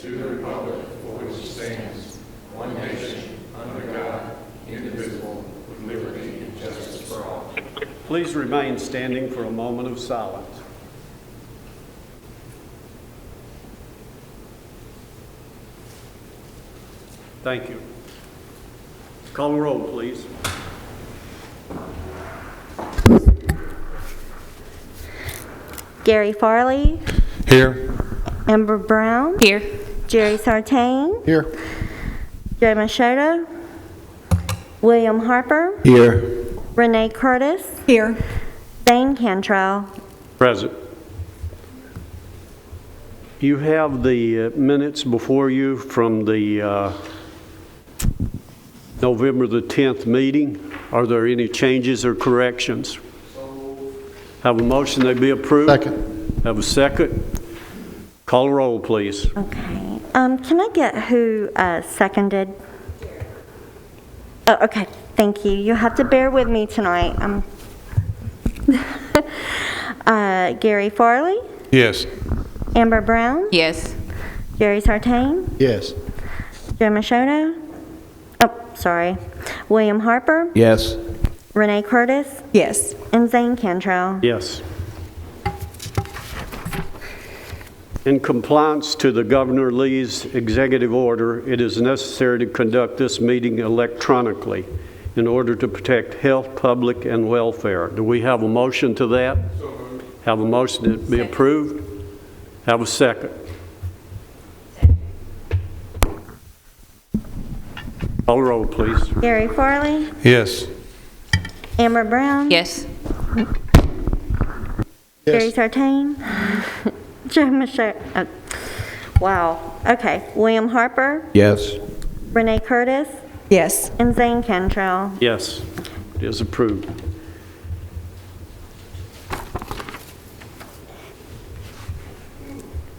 to the republic for which it stands, one nation, under God, indivisible, with liberty and justice for all. Please remain standing for a moment of silence. Thank you. Call the roll, please. Gary Farley. Here. Amber Brown. Here. Jerry Sartain. Here. Joe Machado. William Harper. Here. Renee Curtis. Here. Zane Cantrell. Present. You have the minutes before you from the November the 10th meeting. Are there any changes or corrections? Have a motion they be approved? Second. Have a second? Call the roll, please. Okay. Can I get who seconded? Oh, okay. Thank you. You have to bear with me tonight. Gary Farley. Yes. Amber Brown. Yes. Jerry Sartain. Yes. Joe Machado. Oh, sorry. William Harper. Yes. Renee Curtis. Yes. And Zane Cantrell. Yes. In compliance to the Governor Lee's executive order, it is necessary to conduct this meeting electronically in order to protect health, public, and welfare. Do we have a motion to that? Have a motion to be approved? Have a second? Call the roll, please. Gary Farley. Yes. Amber Brown. Yes. Jerry Sartain. Joe Machado. Wow. Okay. William Harper. Yes. Renee Curtis. Yes. And Zane Cantrell. Yes, it is approved.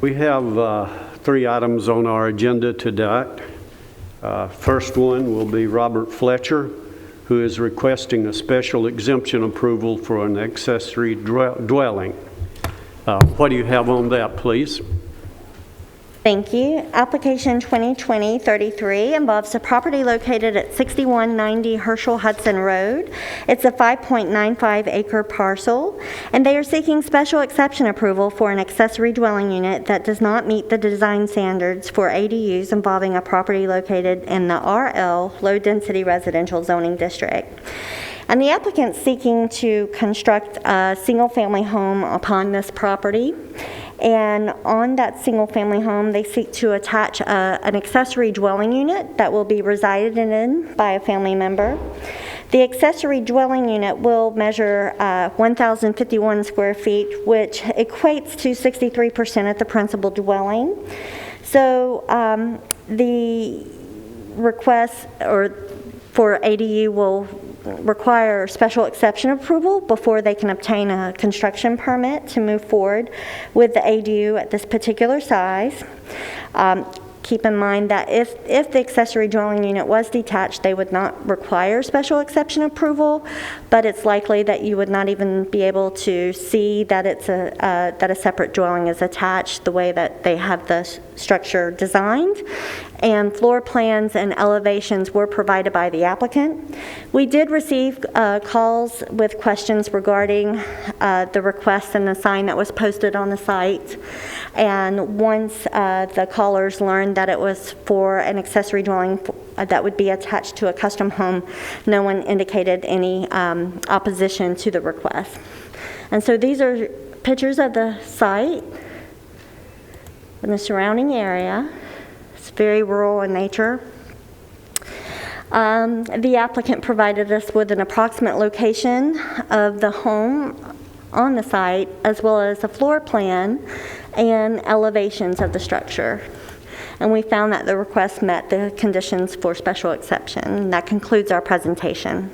We have 3 items on our agenda today. First one will be Robert Fletcher, who is requesting a special exemption approval for an accessory dwelling. What do you have on that, please? Thank you. Application 2020-33 involves a property located at 6190 Herschel Hudson Road. It's a 5.95 acre parcel, and they are seeking special exception approval for an accessory dwelling unit that does not meet the design standards for ADUs involving a property located in the RL Low Density Residential Zoning District. And the applicant's seeking to construct a single-family home upon this property. And on that single-family home, they seek to attach an accessory dwelling unit that will be resided in by a family member. The accessory dwelling unit will measure 1,051 square feet, which equates to 63% of the principal dwelling. So the request for ADU will require special exception approval before they can obtain a construction permit to move forward with the ADU at this particular size. Keep in mind that if the accessory dwelling unit was detached, they would not require special exception approval, but it's likely that you would not even be able to see that it's that a separate dwelling is attached the way that they have the structure designed. And floor plans and elevations were provided by the applicant. We did receive calls with questions regarding the request and the sign that was posted on the site. And once the callers learned that it was for an accessory dwelling that would be attached to a custom home, no one indicated any opposition to the request. And so these are pictures of the site and the surrounding area. It's very rural in nature. The applicant provided us with an approximate location of the home on the site, as well as a floor plan and elevations of the structure. And we found that the request met the conditions for special exception. That concludes our presentation.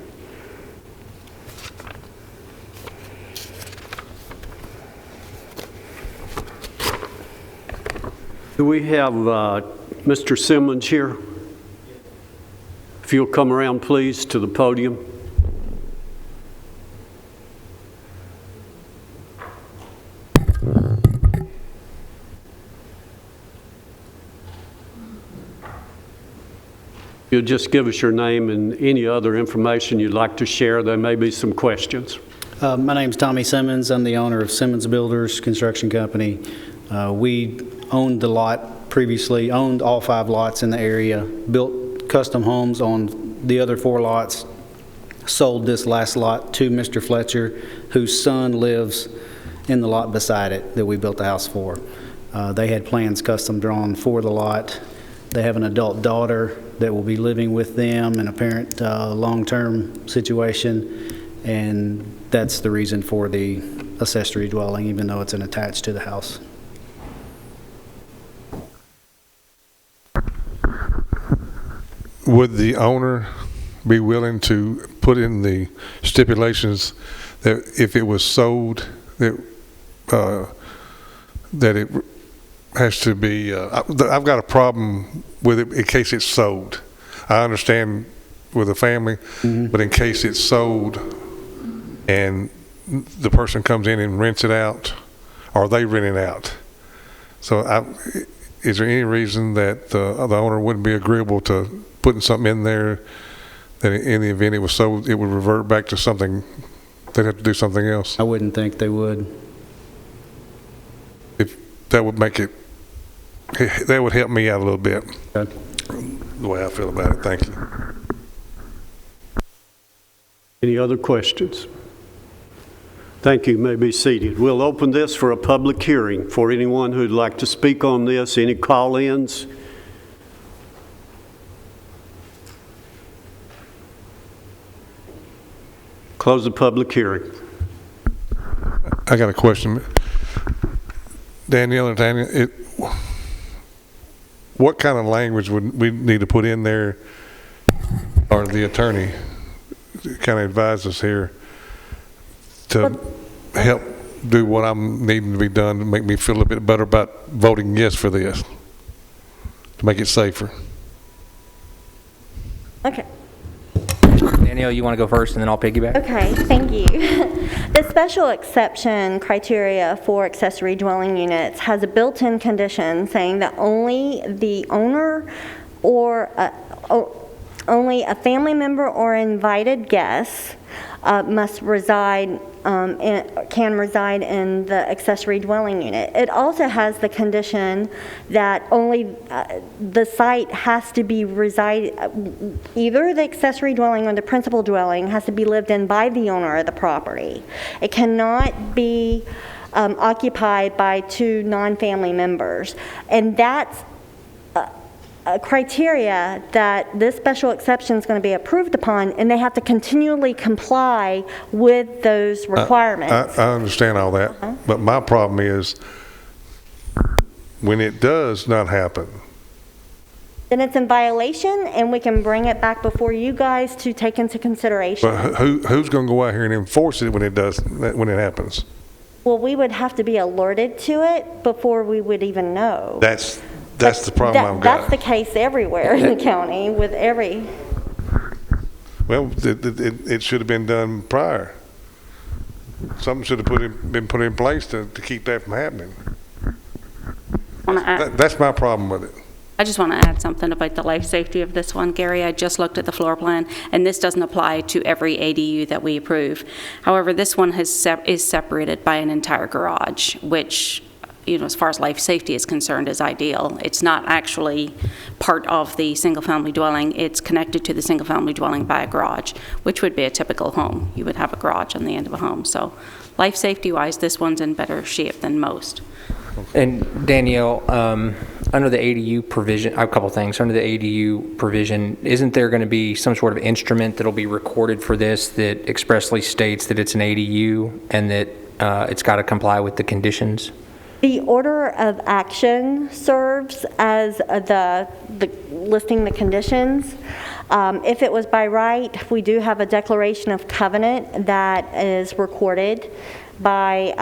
Do we have Mr. Simmons here? If you'll come around, please, to the podium. You'll just give us your name and any other information you'd like to share. There may be some questions. My name's Tommy Simmons. I'm the owner of Simmons Builders Construction Company. We owned the lot previously, owned all 5 lots in the area, built custom homes on the other 4 lots, sold this last lot to Mr. Fletcher, whose son lives in the lot beside it that we built the house for. They had plans custom drawn for the lot. They have an adult daughter that will be living with them in a parent long-term situation, and that's the reason for the accessory dwelling, even though it's attached to the house. Would the owner be willing to put in the stipulations that if it was sold, that it has to be, I've got a problem with it in case it's sold. I understand with a family, but in case it's sold and the person comes in and rents it out, or they rent it out. So is there any reason that the owner wouldn't be agreeable to putting something in there that in the event it was sold, it would revert back to something, they'd have to do something else? I wouldn't think they would. If that would make it, that would help me out a little bit, Okay. the way I feel about it. Thank you. Any other questions? Thank you. You may be seated. We'll open this for a public hearing for anyone who'd like to speak on this. Any call-ins? Close the public hearing. I got a question. Danielle and Tanya, what kind of language would we need to put in there, or the attorney kind of advise us here to help do what I'm needing to be done to make me feel a bit better about voting yes for this, to make it safer? Okay. Danielle, you want to go first and then I'll piggyback? Okay, thank you. The special exception criteria for accessory dwelling units has a built-in condition saying that only the owner or only a family member or invited guest must reside can reside in the accessory dwelling unit. It also has the condition that only the site has to be either the accessory dwelling or the principal dwelling has to be lived in by the owner of the property. It cannot be occupied by 2 non-family members, and that's a criteria that this special exception is going to be approved upon, and they have to continually comply with those requirements. I understand all that, but my problem is when it does not happen. Then it's in violation, and we can bring it back before you guys to take into consideration. But who's going to go out here and enforce it when it happens? Well, we would have to be alerted to it before we would even know. That's the problem I've got. That's the case everywhere in the county with every... Well, it should have been done prior. Something should have been put in place to keep that from happening. That's my problem with it. I just want to add something about the life safety of this one, Gary. I just looked at the floor plan, and this doesn't apply to every ADU that we approve. However, this one is separated by an entire garage, which, you know, as far as life safety is concerned, is ideal. It's not actually part of the single-family dwelling. It's connected to the single-family dwelling by a garage, which would be a typical home. You would have a garage on the end of a home. So life safety-wise, this one's in better shape than most. And Danielle, under the ADU provision, I have a couple things. Under the ADU provision, isn't there going to be some sort of instrument that'll be recorded for this that expressly states that it's an ADU and that it's got to comply with the conditions? The order of action serves as the listing the conditions. If it was by right, we do have a declaration of covenant that is recorded by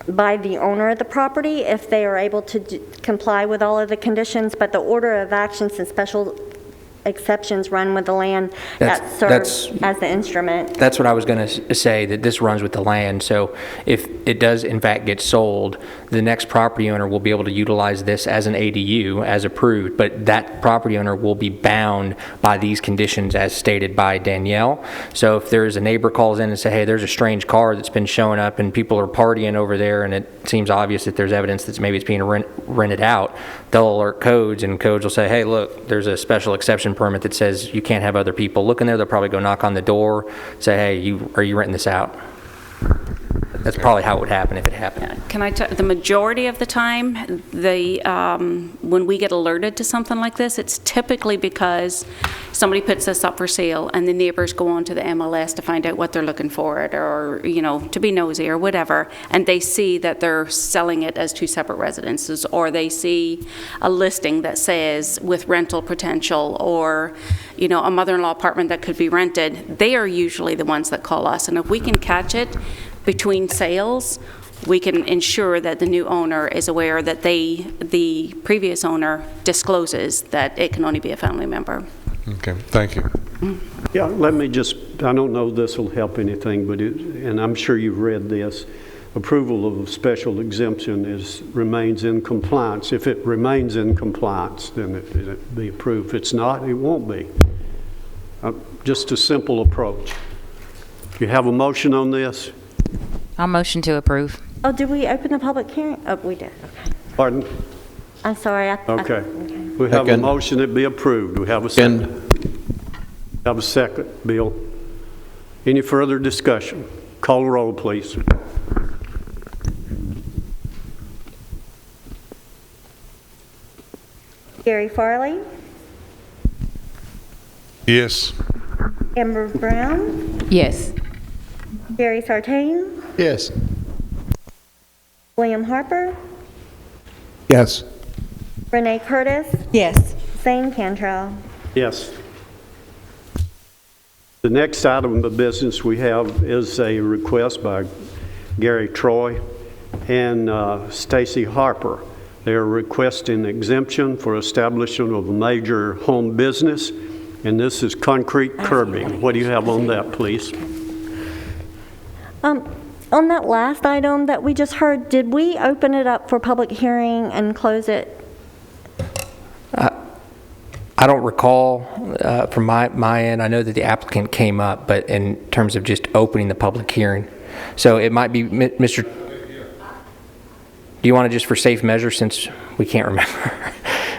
the owner of the property if they are able to comply with all of the conditions, but the order of actions and special exceptions run with the land that That's- serves as the instrument. That's what I was going to say, that this runs with the land. So if it does in fact get sold, the next property owner will be able to utilize this as an ADU as approved, but that property owner will be bound by these conditions as stated by Danielle. So if there's a neighbor calls in and say, hey, there's a strange car that's been showing up and people are partying over there and it seems obvious that there's evidence that maybe it's being rented out, they'll alert codes and codes will say, hey, look, there's a special exception permit that says you can't have other people look in there. They'll probably go knock on the door, say, hey, are you renting this out? That's probably how it would happen if it happened. Can I tell, the majority of the time, when we get alerted to something like this, it's typically because somebody puts this up for sale and the neighbors go on to the MLS to find out what they're looking for it, or, to be nosy or whatever, and they see that they're selling it as two separate residences, or they see a listing that says with rental potential, or, a mother-in-law apartment that could be rented. They are usually the ones that call us, and if we can catch it between sales, we can ensure that the new owner is aware that the previous owner discloses that it can only be a family member. Okay, thank you. Yeah, let me just, I don't know this will help anything, but and I'm sure you've read this, approval of a special exemption remains in compliance. If it remains in compliance, then it'll be approved. If it's not, it won't be. Just a simple approach. You have a motion on this? I'll motion to approve. Oh, did we open the public hearing? Oh, we did. Okay. Pardon? I'm sorry. Okay. We have a Second. motion that be approved. We have a second. Have a second, Bill. Any further discussion? Call the roll, please. Gary Farley, Yes. Amber Brown, Yes. Gary Sartain, Yes. William Harper, Yes. Renee Curtis, Yes. Zane Cantrell. Yes. The next item of business we have is a request by Gary Troy and Stacy Harper. They are requesting exemption for establishment of a major home business, and this is concrete curbing. What do you have on that, please? On that last item that we just heard, did we open it up for public hearing and close it? I don't recall from my end. I know that the applicant came up, but in terms of just opening the public hearing. So it might be, Mr. Do you want to just for safe measure, since we can't remember?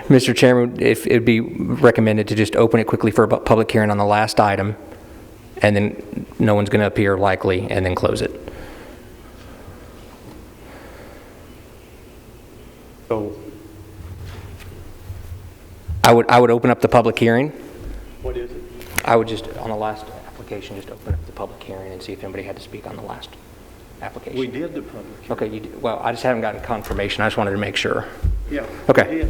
Mr. Chairman, if it'd be recommended to just open it quickly for a public hearing on the last item, and then no one's going to appear likely, and then close it. So, I would open up the public hearing. what is it? I would just, on the last application, just open up the public hearing and see if anybody had to speak on the last application. We did the public hearing. Okay, you did. Well, I just haven't gotten confirmation. I just wanted to make sure. Yeah. Okay.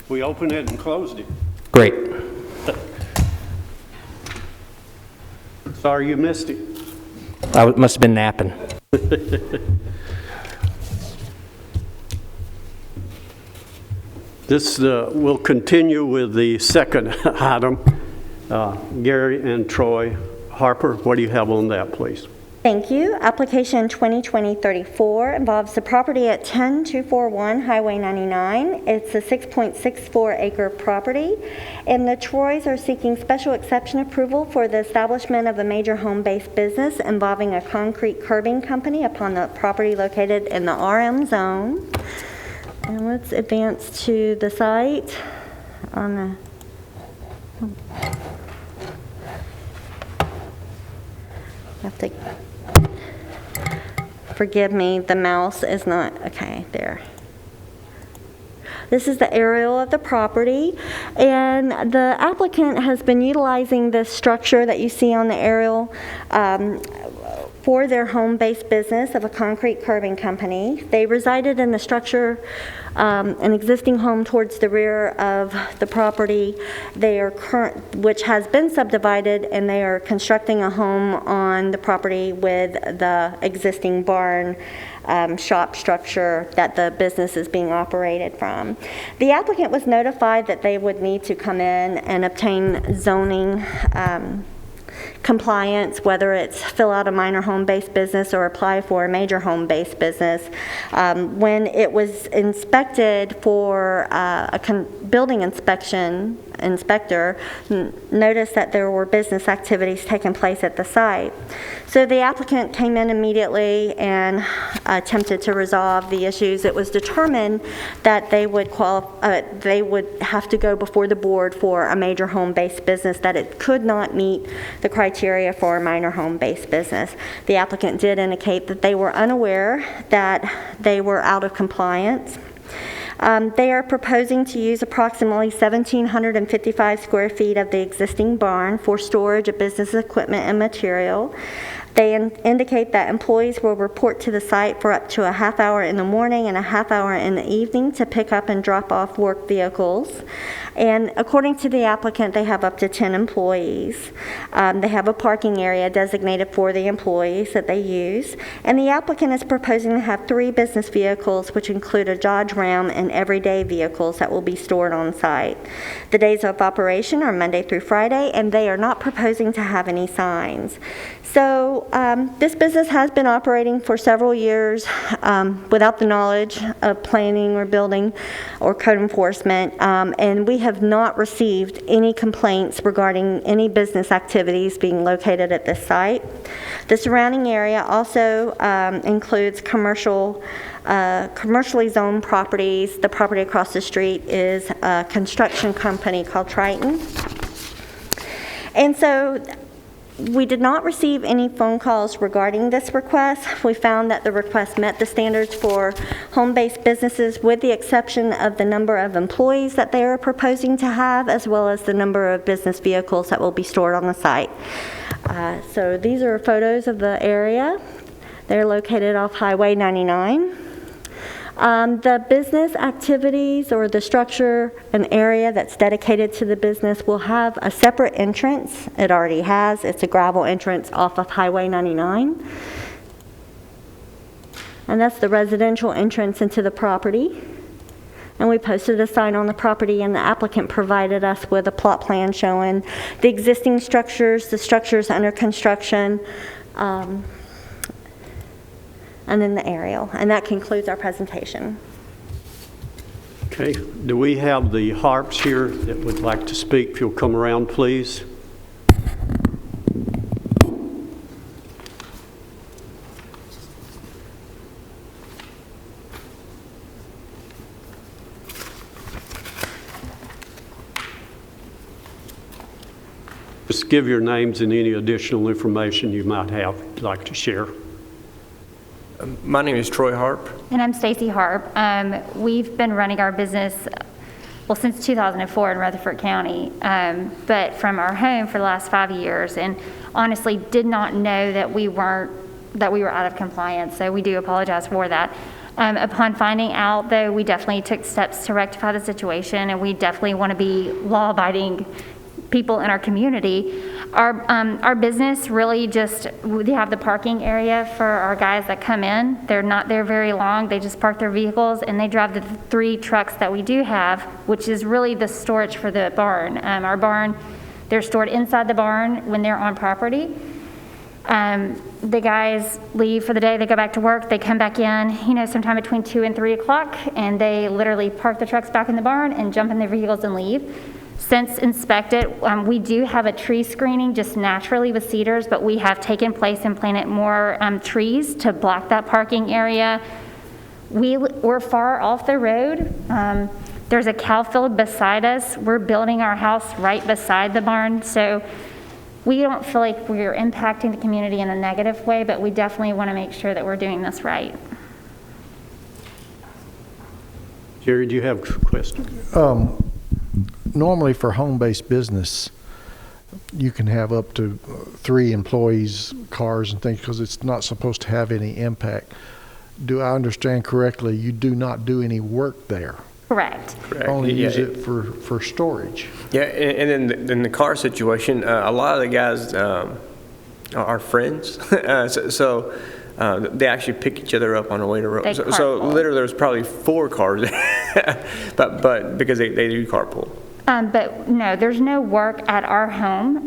We opened it and closed it. Great. Sorry you missed it. I must have been napping. This will continue with the second item. Gary and Troy Harper, what do you have on that, please? Thank you. Application 2020-34 involves the property at 10241 Highway 99. It's a 6.64 acre property, and the Troys are seeking special exception approval for the establishment of a major home-based business involving a concrete curbing company upon the property located in the RM zone. And let's advance to the site on the have to forgive me, the mouse is not, okay, there. This is the aerial of the property, and the applicant has been utilizing this structure that you see on the aerial for their home-based business of a concrete curbing company. They resided in the structure, an existing home towards the rear of the property. They are which has been subdivided, and they are constructing a home on the property with the existing barn shop structure that the business is being operated from. The applicant was notified that they would need to come in and obtain zoning compliance, whether it's fill out a minor home-based business or apply for a major home-based business. When it was inspected for a building inspector noticed that there were business activities taking place at the site. So the applicant came in immediately and attempted to resolve the issues. It was determined that they would have to go before the board for a major home-based business, that it could not meet the criteria for a minor home-based business. The applicant did indicate that they were unaware that they were out of compliance. They are proposing to use approximately 1,755 square feet of the existing barn for storage of business equipment and material. They indicate that employees will report to the site for up to a half hour in the morning and a half hour in the evening to pick up and drop off work vehicles. And according to the applicant, they have up to 10 employees. They have a parking area designated for the employees that they use. And the applicant is proposing to have 3 business vehicles, which include a Dodge Ram and everyday vehicles that will be stored on site. The days of operation are Monday through Friday, and they are not proposing to have any signs. So this business has been operating for several years without the knowledge of planning or building or code enforcement, and we have not received any complaints regarding any business activities being located at this site. The surrounding area also includes commercially zoned properties. The property across the street is a construction company called Triton. And so we did not receive any phone calls regarding this request. We found that the request met the standards for home-based businesses, with the exception of the number of employees that they are proposing to have, as well as the number of business vehicles that will be stored on the site. So these are photos of the area. They're located off Highway 99. The business activities or the structure, an area that's dedicated to the business, will have a separate entrance. It already has. It's a gravel entrance off of Highway 99. And that's the residential entrance into the property. And we posted a sign on the property, and the applicant provided us with a plot plan showing the existing structures, the structures under construction, and then the aerial. And that concludes our presentation. Okay, do we have the Harps here that would like to speak? If you'll come around, please. Just give your names and any additional information you might have you'd like to share. My name is Troy Harp. And I'm Stacy Harp. We've been running our business, well, since 2004 in Rutherford County, but from our home for the last 5 years, and honestly did not know that we were out of compliance, so we do apologize for that. Upon finding out, though, we definitely took steps to rectify the situation, and we definitely want to be law-abiding people in our community. Our business really just, we have the parking area for our guys that come in. They're not there very long. They just park their vehicles and they drive the 3 trucks that we do have, which is really the storage for the barn. Our barn, they're stored inside the barn when they're on property. The guys leave for the day, they go back to work, they come back in, sometime between 2 and 3 o'clock, and they literally park the trucks back in the barn and jump in their vehicles and leave. Since inspected, we do have a tree screening just naturally with cedars, but we have taken place and planted more trees to block that parking area. We're far off the road. There's a cow field beside us. We're building our house right beside the barn, so we don't feel like we're impacting the community in a negative way, but we definitely want to make sure that we're doing this right. Jerry, do you have a question? Normally for home-based business, you can have up to 3 employees, cars and things, because it's not supposed to have any impact. Do I understand correctly, you do not do any work there? Correct. Only use it for storage? Yeah, and in the car situation, a lot of the guys are friends, so they actually pick each other up on the way to work. They So carpool. literally, there's probably 4 cars there, but because they do carpool. But no, there's no work at our home.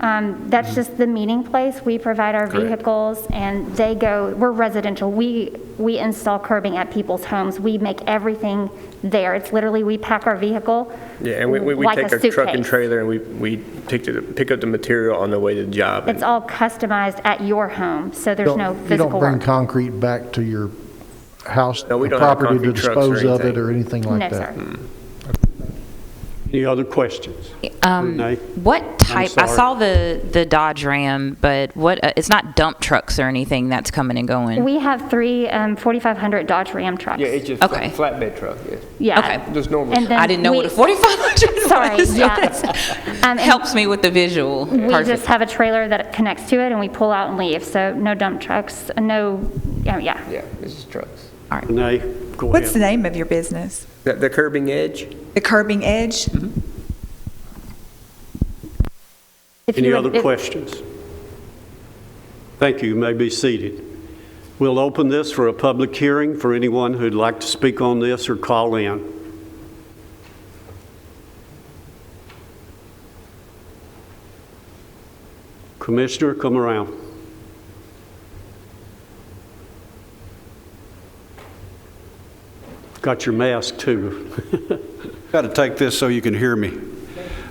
That's just the meeting place. We provide our Correct. vehicles, and they go, we're residential. We install curbing at people's homes. We make everything there. It's literally, we pack our vehicle Yeah, and we like take a our truck and suitcase. trailer, and we pick up the material on the way to the job. It's all customized at your home, so there's no You physical don't bring work. concrete back to your house, No, we don't have property to concrete trucks or dispose of it anything. or anything like No, that? sir. Any other questions? Renee? What type, I sorry. saw the Dodge Ram, but what, it's not dump trucks or anything that's coming and going? We have 3 4,500 Dodge Ram trucks. Yeah, it's just Okay. flatbed truck, yeah. Yeah. Okay. Just normal. And then I didn't know what a 4,500 was. Sorry, yeah. It helps me with the visual. We Perfect. just have a trailer that connects to it, and we pull out and leave. So no dump trucks, no, yeah. Yeah, this is trucks. Renee, go ahead. What's the name of your business? The curbing edge? The Curbing Edge? If Any you other would- if- questions? Thank you. You may be seated. We'll open this for a public hearing for anyone who'd like to speak on this or call in. Commissioner, come around. Got your mask too. Got to take this so you can hear me.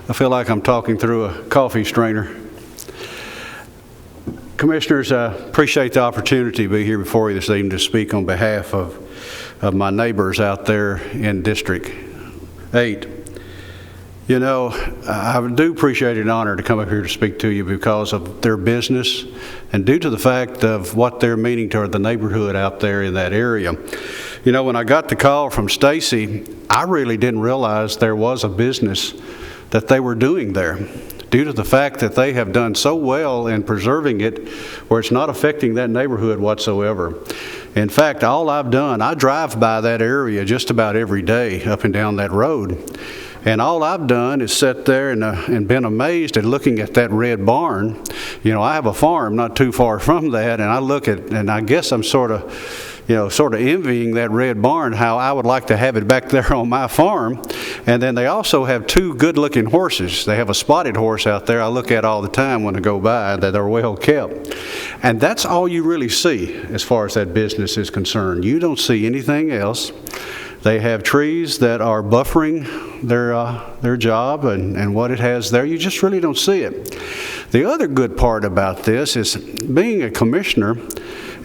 I feel like I'm talking through a coffee strainer. Commissioners, I appreciate the opportunity to be here before you this evening to speak on behalf of my neighbors out there in District 8. You know, I do appreciate an honor to come up here to speak to you because of their business and due to the fact of what they're meaning to the neighborhood out there in that area. You know, when I got the call from Stacy, I really didn't realize there was a business that they were doing there due to the fact that they have done so well in preserving it where it's not affecting that neighborhood whatsoever. In fact, all I've done, I drive by that area just about every day up and down that road. And all I've done is sit there and been amazed at looking at that red barn. You know, I have a farm not too far from that, and I look at, and I guess I'm sort of envying that red barn, how I would like to have it back there on my farm. And then they also have 2 good-looking horses. They have a spotted horse out there I look at all the time when I go by that are well kept. And that's all you really see as far as that business is concerned. You don't see anything else. They have trees that are buffering their job and what it has there. You just really don't see it. The other good part about this is being a commissioner,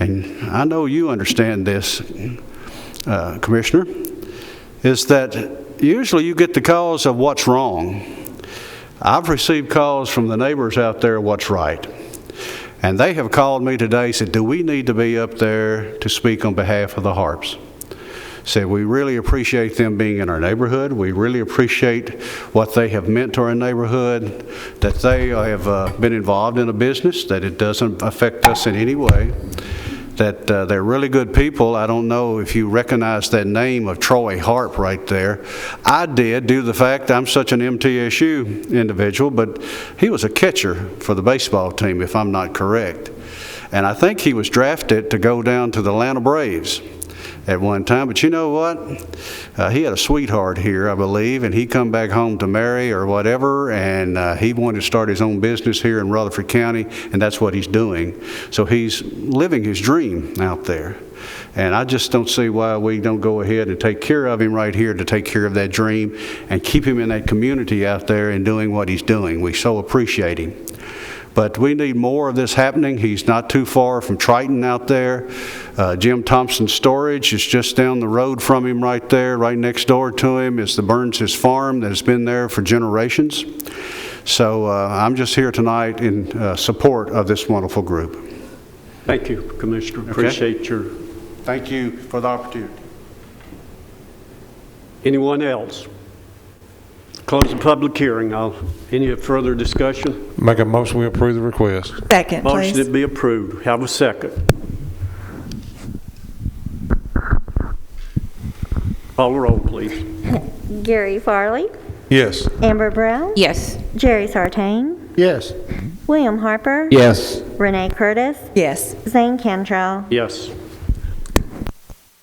and I know you understand this, Commissioner, is that usually you get the calls of what's wrong. I've received calls from the neighbors out there what's right. And they have called me today and said, do we need to be up there to speak on behalf of the Harps? Said we really appreciate them being in our neighborhood. We really appreciate what they have meant to our neighborhood, that they have been involved in a business, that it doesn't affect us in any way, that they're really good people. I don't know if you recognize that name of Troy Harp right there. I did, due to the fact I'm such an MTSU individual, but he was a catcher for the baseball team, if I'm not correct. And I think he was drafted to go down to the Atlanta Braves at one time. But you know what? He had a sweetheart here, I believe, and he come back home to marry or whatever, and he wanted to start his own business here in Rutherford County, and that's what he's doing. So he's living his dream out there. And I just don't see why we don't go ahead and take care of him right here to take care of that dream and keep him in that community out there and doing what he's doing. We so appreciate him. But we need more of this happening. He's not too far from Triton out there. Jim Thompson Storage is just down the road from him right there. Right next door to him is the Burns' farm that has been there for generations. So I'm just here tonight in support of this wonderful group. Thank you, Commissioner. Appreciate your... Thank you for the opportunity. Anyone else? Close the public hearing. Any further discussion? Make a motion, we approve the request. Second, Motion please. to be approved. Have a second. Call the roll, please. Gary Farley, Yes. Amber Brown, Yes. Jerry Sartain, Yes. William Harper, Yes. Renee Curtis, Yes. Zane Cantrell. Yes.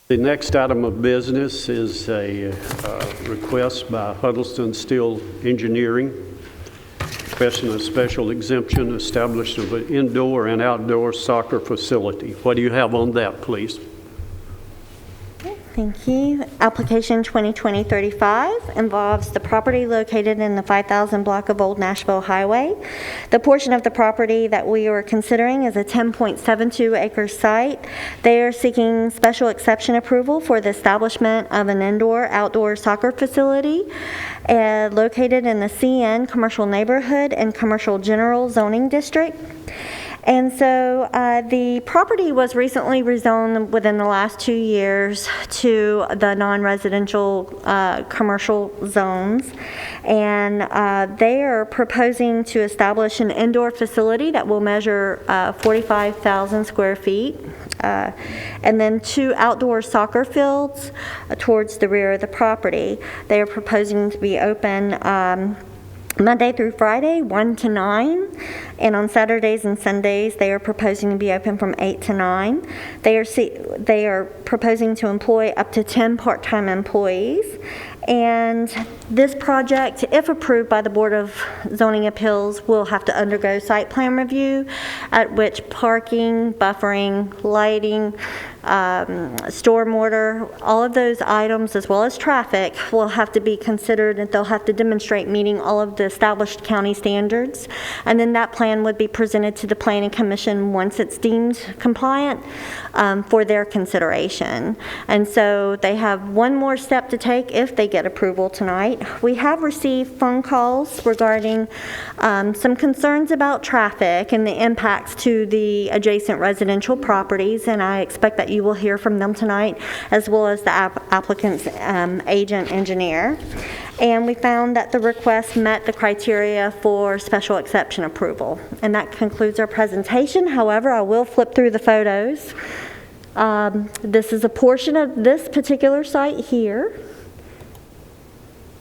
The next item of business is a request by Huddleston Steel Engineering, requesting a special exemption established of an indoor and outdoor soccer facility. What do you have on that, please? Thank you. Application 2020-35 involves the property located in the 5000 block of Old Nashville Highway. The portion of the property that we are considering is a 10.72 acre site. They are seeking special exception approval for the establishment of an indoor-outdoor soccer facility located in the CN Commercial Neighborhood and Commercial General Zoning District. And so the property was recently rezoned within the last 2 years to the non-residential commercial zones. And they are proposing to establish an indoor facility that will measure 45,000 square feet. And then 2 outdoor soccer fields towards the rear of the property. They are proposing to be open Monday through Friday, 1 to 9, and on Saturdays and Sundays, they are proposing to be open from 8 to 9. They are proposing to employ up to 10 part-time employees, and this project, if approved by the Board of Zoning Appeals, will have to undergo site plan review, at which parking, buffering, lighting, stormwater, all of those items, as well as traffic, will have to be considered, and they'll have to demonstrate meeting all of the established county standards. And then that plan would be presented to the Planning Commission once it's deemed compliant for their consideration. And so they have one more step to take if they get approval tonight. We have received phone calls regarding some concerns about traffic and the impacts to the adjacent residential properties, and I expect that you will hear from them tonight, as well as the applicant's agent engineer. And we found that the request met the criteria for special exception approval. And that concludes our presentation. However, I will flip through the photos. This is a portion of this particular site here.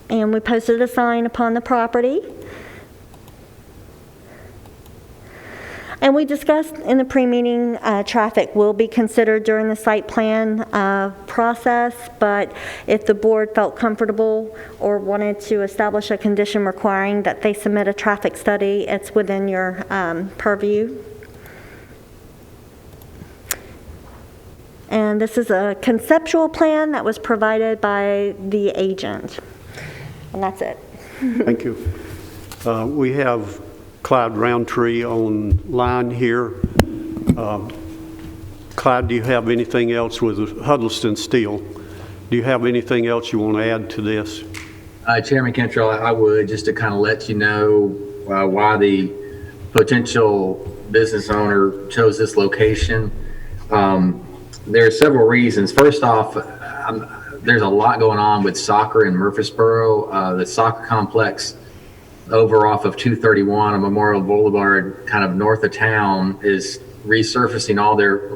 And we posted a sign upon the property. And we discussed in the pre-meeting, traffic will be considered during the site plan process, but if the board felt comfortable or wanted to establish a condition requiring that they submit a traffic study, it's within your purview. And this is a conceptual plan that was provided by the agent. And that's it. Thank you. We have Clyde Roundtree online here. Clyde, do you have anything else with Huddleston Steel? Do you have anything else you want to add to this? Chairman Cantrell, I would, just to kind of let you know why the potential business owner chose this location. There are several reasons. First off, there's a lot going on with soccer in Murfreesboro. The soccer complex over off of 231 on Memorial Boulevard, kind of north of town, is resurfacing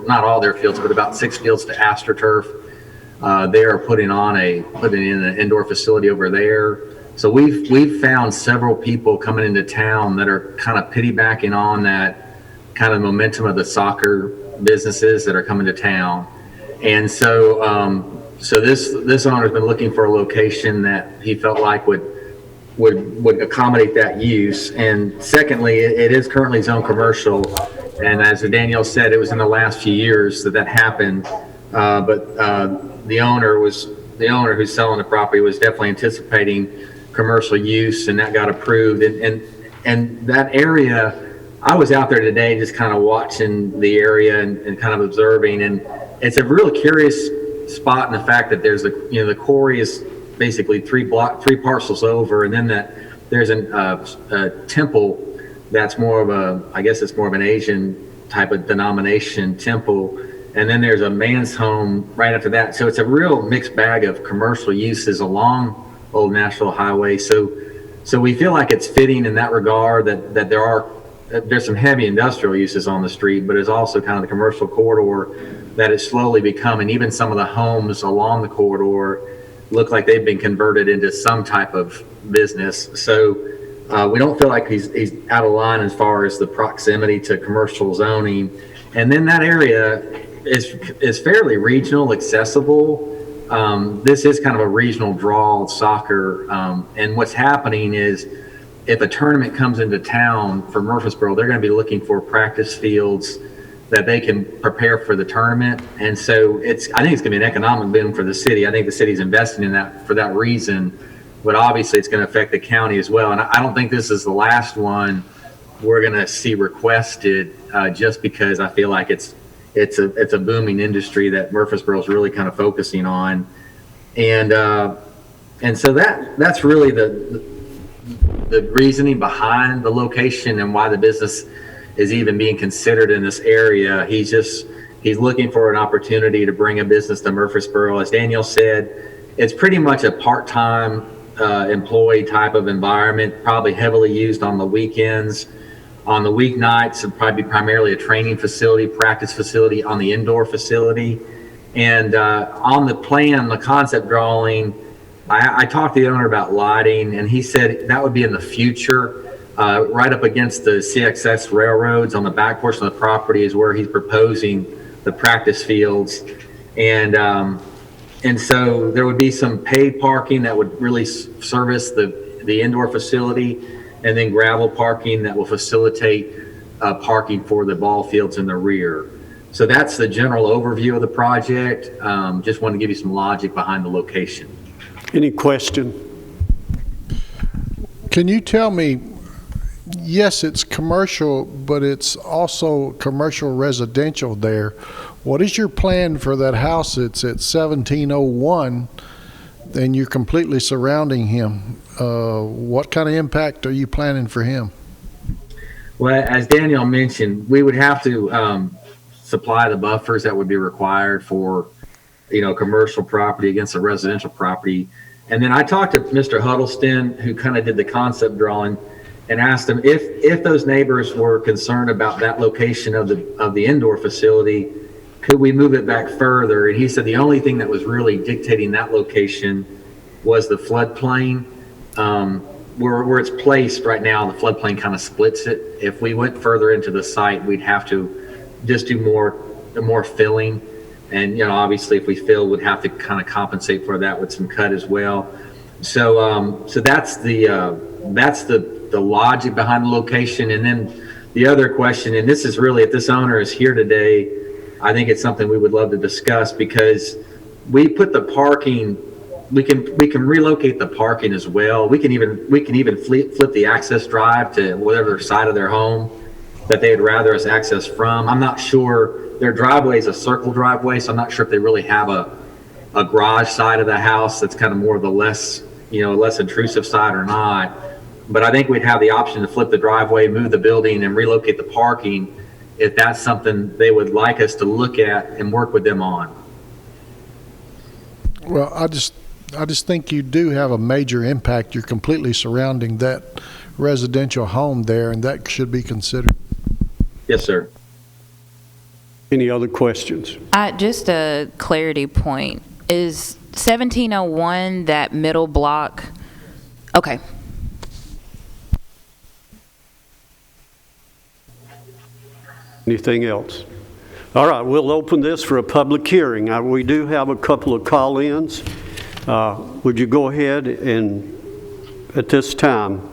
not all their fields, but about 6 fields to AstroTurf. They are putting in an indoor facility over there. So we've found several people coming into town that are kind of piggybacking on that kind of momentum of the soccer businesses that are coming to town. And so this owner's been looking for a location that he felt like would accommodate that use. And secondly, it is currently zoned commercial. And as Danielle said, it was in the last few years that happened. But the owner who's selling the property was definitely anticipating commercial use, and that got approved. And that area, I was out there today just kind of watching the area and kind of observing, and it's a real curious spot in the fact that there's the quarry is basically 3 parcels over, and then there's a temple that's more of an Asian type of denomination temple, and then there's a man's home right after that. So it's a real mixed bag of commercial uses along Old Nashville Highway. So So we feel like it's fitting in that regard that there's some heavy industrial uses on the street, but it's also kind of the commercial corridor that is slowly becoming. Even some of the homes along the corridor look like they've been converted into some type of business. So we don't feel like he's out of line as far as the proximity to commercial zoning. And then that area is fairly regional, accessible. This is kind of a regional draw of soccer. And what's happening is if a tournament comes into town for Murfreesboro, they're going to be looking for practice fields that they can prepare for the tournament. And so I think it's going to be an economic boom for the city. I think the city's investing in that for that reason, but obviously it's going to affect the county as well. And I don't think this is the last one we're going to see requested, just because I feel like it's a booming industry that Murfreesboro is really kind of focusing on. And so that's really the reasoning behind the location and why the business is even being considered in this area. He's looking for an opportunity to bring a business to Murfreesboro. As Daniel said, it's pretty much a part-time employee type of environment, probably heavily used on the weekends. On the weeknights, it'd probably be primarily a training facility, practice facility on the indoor facility. And on the plan, the concept drawing, I talked to the owner about lighting, and he said that would be in the future. Right up against the CXX railroads on the back portion of the property is where he's proposing the practice fields. And so there would be some paid parking that would really service the indoor facility, and then gravel parking that will facilitate parking for the ball fields in the rear. So that's the general overview of the project. Just wanted to give you some logic behind the location. Any question? Can you tell me, yes, it's commercial, but it's also commercial residential there. What is your plan for that house that's at 1701 and you're completely surrounding him? What kind of impact are you planning for him? Well, as Daniel mentioned, we would have to supply the buffers that would be required for, commercial property against a residential property. And then I talked to Mr. Huddleston, who kind of did the concept drawing, and asked him if those neighbors were concerned about that location of the indoor facility, could we move it back further? And he said the only thing that was really dictating that location was the floodplain. Where it's placed right now, the floodplain kind of splits it. If we went further into the site, we'd have to just do more filling. And, obviously if we fill, we'd have to kind of compensate for that with some cut as well. So that's the logic behind the location. And then the other question, and this is really, if this owner is here today, I think it's something we would love to discuss, because we put the parking, we can relocate the parking as well. We can even flip the access drive to whatever side of their home that they'd rather us access from. I'm not sure, their driveway is a circle driveway, so I'm not sure if they really have a garage side of the house that's kind of more of the less intrusive side or not. But I think we'd have the option to flip the driveway, move the building, and relocate the parking if that's something they would like us to look at and work with them on. Well, I just think you do have a major impact. You're completely surrounding that residential home there, and that should be considered. Yes, sir. Any other questions? Just a clarity point. Is 1701 that middle block? Okay. Anything else? All right, we'll open this for a public hearing. We do have a couple of call-ins. Would you go ahead and, at this time,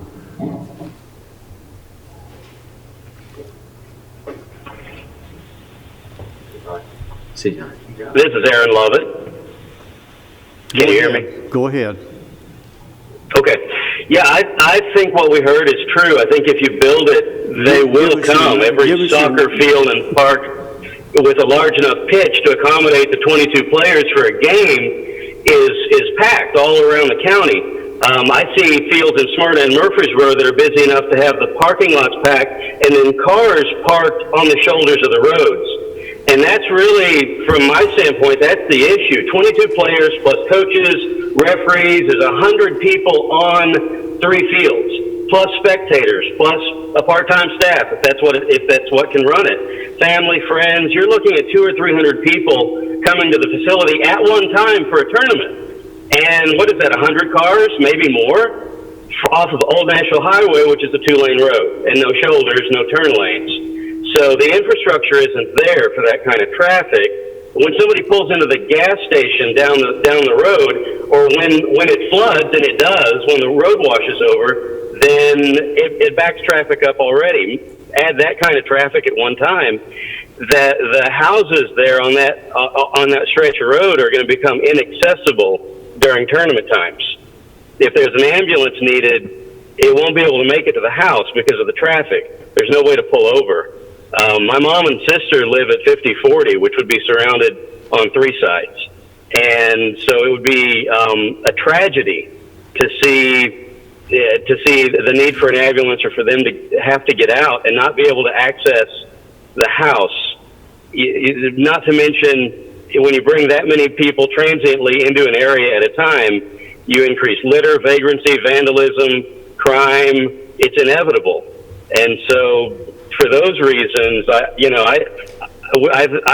This is Aaron Lovett. Can you hear me? Go ahead. Okay. Yeah, I think what we heard is true. I think if you build it, they will come. Every soccer field and park with a large enough pitch to accommodate the 22 players for a game is packed all around the county. I see fields in Smyrna and Murfreesboro that are busy enough to have the parking lots packed and then cars parked on the shoulders of the roads. And that's really, from my standpoint, that's the issue. 22 players plus coaches, referees, there's 100 people on 3 fields, plus spectators, plus a part-time staff, if that's what can run it. Family, friends, you're looking at 200 or 300 people coming to the facility at one time for a tournament. And what is that, 100 cars, maybe more, off of Old National Highway, which is a 2-lane road, and no shoulders, no turn lanes. So the infrastructure isn't there for that kind of traffic. When somebody pulls into the gas station down the road, or when it floods, and it does, when the road washes over, then it backs traffic up already. Add that kind of traffic at one time, that the houses there on that stretch of road are going to become inaccessible during tournament times. If there's an ambulance needed, it won't be able to make it to the house because of the traffic. There's no way to pull over. My mom and sister live at 5040, which would be surrounded on 3 sides. And so it would be a tragedy to see the need for an ambulance, or for them to have to get out and not be able to access the house. Not to mention, when you bring that many people transiently into an area at a time, you increase litter, vagrancy, vandalism, crime. It's inevitable. And so for those reasons, I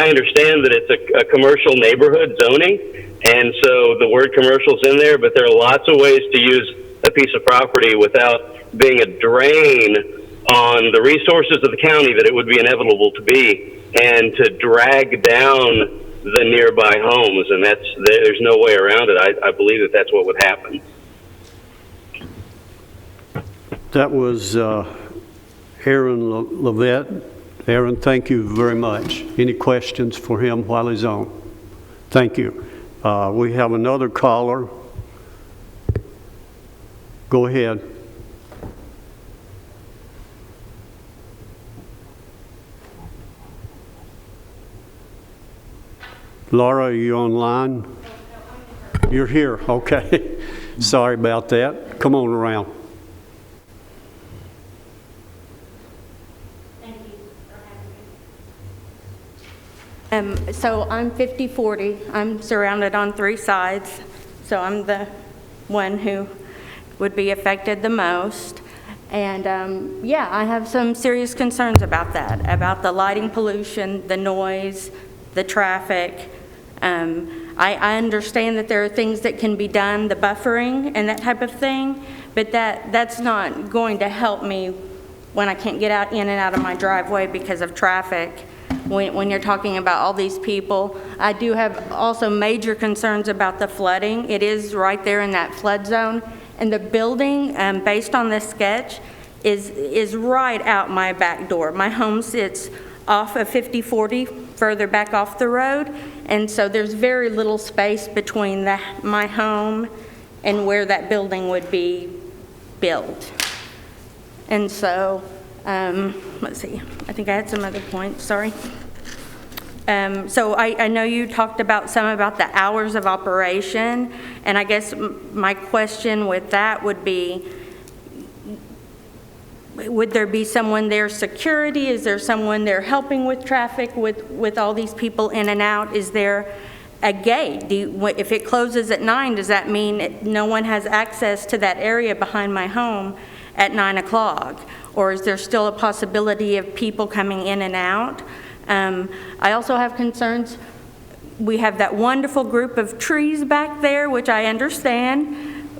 understand that it's a commercial neighborhood zoning, and so the word commercial's in there, but there are lots of ways to use a piece of property without being a drain on the resources of the county that it would be inevitable to be, and to drag down the nearby homes, and there's no way around it. I believe that that's what would happen. That was Aaron Levette. Aaron, thank you very much. Any questions for him while he's on? Thank you. We have another caller. Go ahead. Laura, are you online? You're here, okay. Sorry about that. Come on around. So I'm 5040. I'm surrounded on 3 sides, so I'm the one who would be affected the most. And yeah, I have some serious concerns about that, about the lighting pollution, the noise, the traffic. I understand that there are things that can be done, the buffering and that type of thing, but that's not going to help me when I can't get in and out of my driveway because of traffic. When you're talking about all these people, I do have also major concerns about the flooding. It is right there in that flood zone, and the building, based on this sketch, is right out my back door. My home sits off of 5040, further back off the road, and so there's very little space between my home and where that building would be built. And so, let's see, I think I had some other points, sorry. So I know you talked about the hours of operation, and I guess my question with that would be, would there be someone there, security? Is there someone there helping with traffic with all these people in and out? Is there a gate? If it closes at 9, does that mean no one has access to that area behind my home at 9 o'clock? Or is there still a possibility of people coming in and out? I also have concerns. We have that wonderful group of trees back there, which I understand.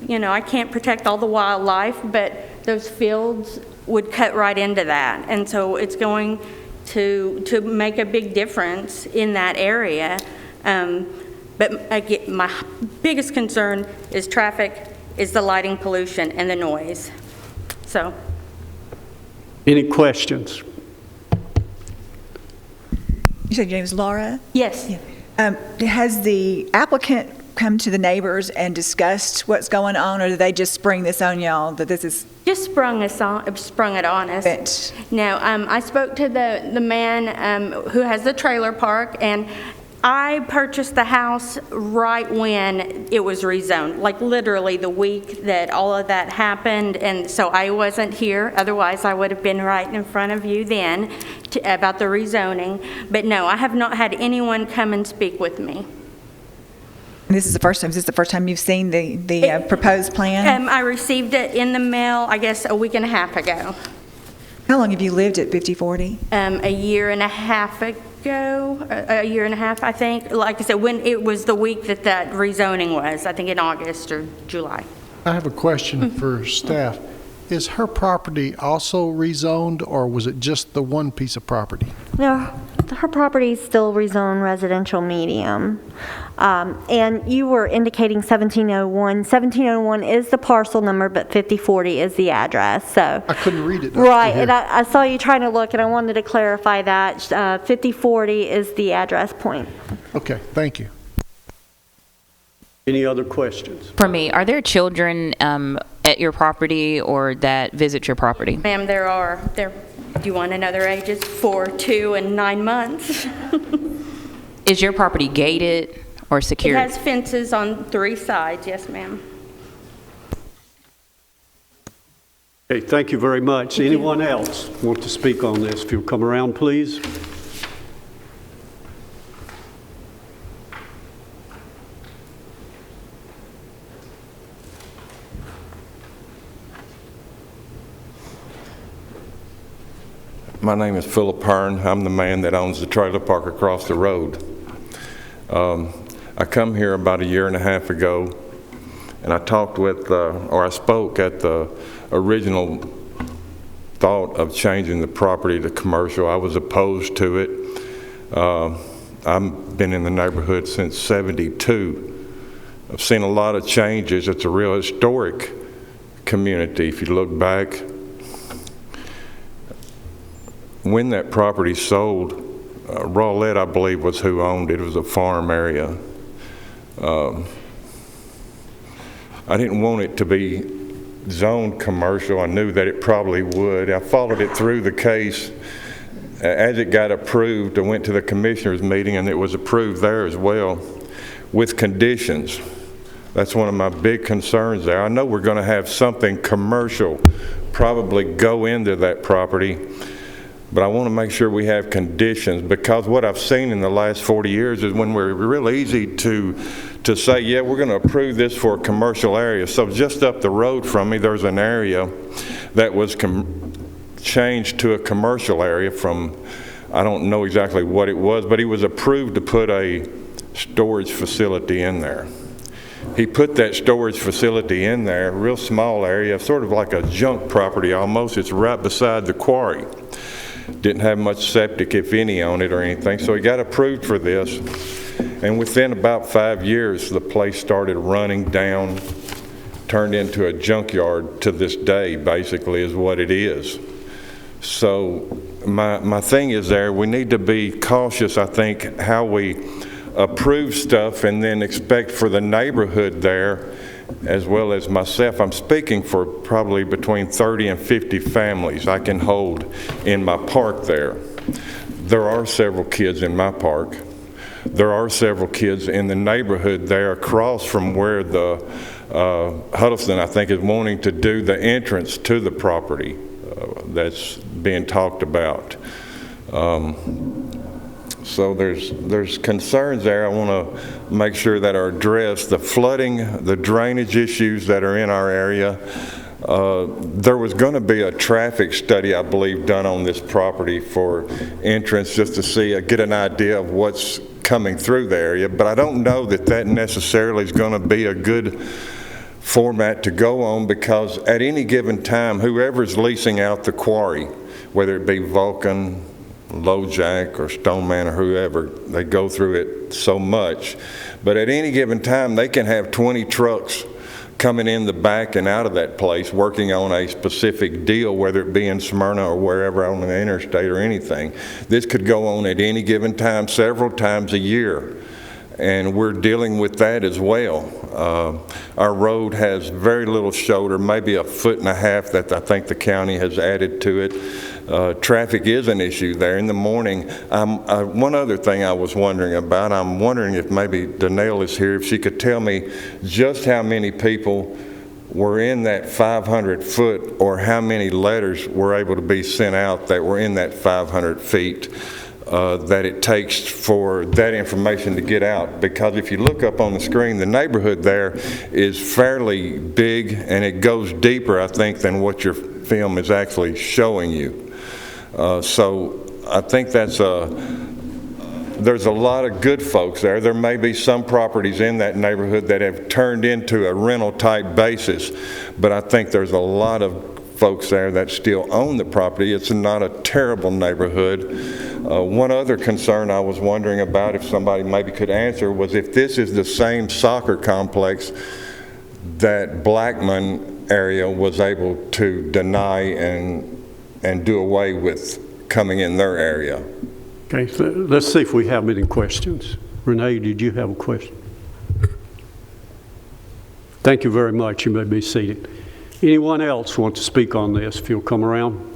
You know, I can't protect all the wildlife, but those fields would cut right into that. And so it's going to make a big difference in that area. But again, my biggest concern is traffic, is the lighting pollution and the noise. So. Any questions? You said your name is Laura? Yes. Yeah. Has the applicant come to the neighbors and discussed what's going on, or did they just spring this on y'all, that this is? Just sprung it on us. No, I spoke to the man who has the trailer park, and I purchased the house right when it was rezoned, like literally the week that all of that happened, and so I wasn't here. Otherwise, I would have been right in front of you then about the rezoning. But no, I have not had anyone come and speak with me. And this is the first time, is this the first time you've seen the proposed plan? I received it in the mail, I guess, a week and a half ago. How long have you lived at 5040? A year and a half ago, a year and a half, I think. Like I said, when it was the week that rezoning was, I think in August or July. I have a question for staff. Is her property also rezoned, or was it just the one piece of property? No, her property is still rezoned residential medium. And you were indicating 1701. 1701 is the parcel number, but 5040 is the address, so. I couldn't read it. Right, and I saw you trying to look, and I wanted to clarify that. 5040 is the address point. Okay, thank you. Any other questions? For me, are there children at your property or that visit your property? Ma'am, there are. Do you want to know their ages? 4, 2, and 9 months. Is your property gated or secured? It has fences on 3 sides, yes, ma'am. Okay, thank you very much. Anyone else want to speak on this? If you'll come around, please. My name is Philip Hearn. I'm the man that owns the trailer park across the road. I come here about a year and a half ago, and I talked with, or I spoke at the original thought of changing the property to commercial. I was opposed to it. I've been in the neighborhood since '72. I've seen a lot of changes. It's a real historic community. If you look back, when that property sold, Rowlett, I believe, was who owned it. It was a farm area. I didn't want it to be zoned commercial. I knew that it probably would. I followed it through the case. As it got approved, I went to the commissioners meeting, and it was approved there as well with conditions. That's one of my big concerns there. I know we're going to have something commercial probably go into that property, but I want to make sure we have conditions, because what I've seen in the last 40 years is when we're real easy to say, yeah, we're going to approve this for a commercial area. So just up the road from me, there's an area that was changed to a commercial area from, I don't know exactly what it was, but he was approved to put a storage facility in there. He put that storage facility in there, a real small area, sort of like a junk property almost. It's right beside the quarry. Didn't have much septic, if any, on it or anything, so he got approved for this. And within about 5 years, the place started running down, turned into a junkyard to this day, basically, is what it is. So my thing is there, we need to be cautious, I think, how we approve stuff and then expect for the neighborhood there, as well as myself. I'm speaking for probably between 30 and 50 families I can hold in my park there. There are several kids in my park. There are several kids in the neighborhood there across from where the Huddleston, I think, is wanting to do the entrance to the property that's being talked about. So there's concerns there. I want to make sure that are addressed. The flooding, the drainage issues that are in our area. There was going to be a traffic study, I believe, done on this property for entrance, just to see, get an idea of what's coming through the area. But I don't know that that necessarily is going to be a good format to go on, because at any given time, whoever's leasing out the quarry, whether it be Vulcan, LoJack, or Stoneman, or whoever, they go through it so much. But at any given time, they can have 20 trucks coming in the back and out of that place working on a specific deal, whether it be in Smyrna or wherever on the interstate or anything. This could go on at any given time, several times a year. And we're dealing with that as well. Our road has very little shoulder, maybe 1.5 feet that I think the county has added to it. Traffic is an issue there in the morning. One other thing I was wondering about, I'm wondering if maybe Danelle is here, if she could tell me just how many people were in that 500 foot, or how many letters were able to be sent out that were in that 500 feet that it takes for that information to get out. Because if you look up on the screen, the neighborhood there is fairly big, and it goes deeper, I think, than what your film is actually showing you. So I think there's a lot of good folks there. There may be some properties in that neighborhood that have turned into a rental type basis, but I think there's a lot of folks there that still own the property. It's not a terrible neighborhood. One other concern I was wondering about, if somebody maybe could answer, was if this is the same soccer complex that Blackman area was able to deny and do away with coming in their area. Okay, so let's see if we have any questions. Renee, did you have a question? Thank you very much. You may be seated. Anyone else want to speak on this, if you'll come around?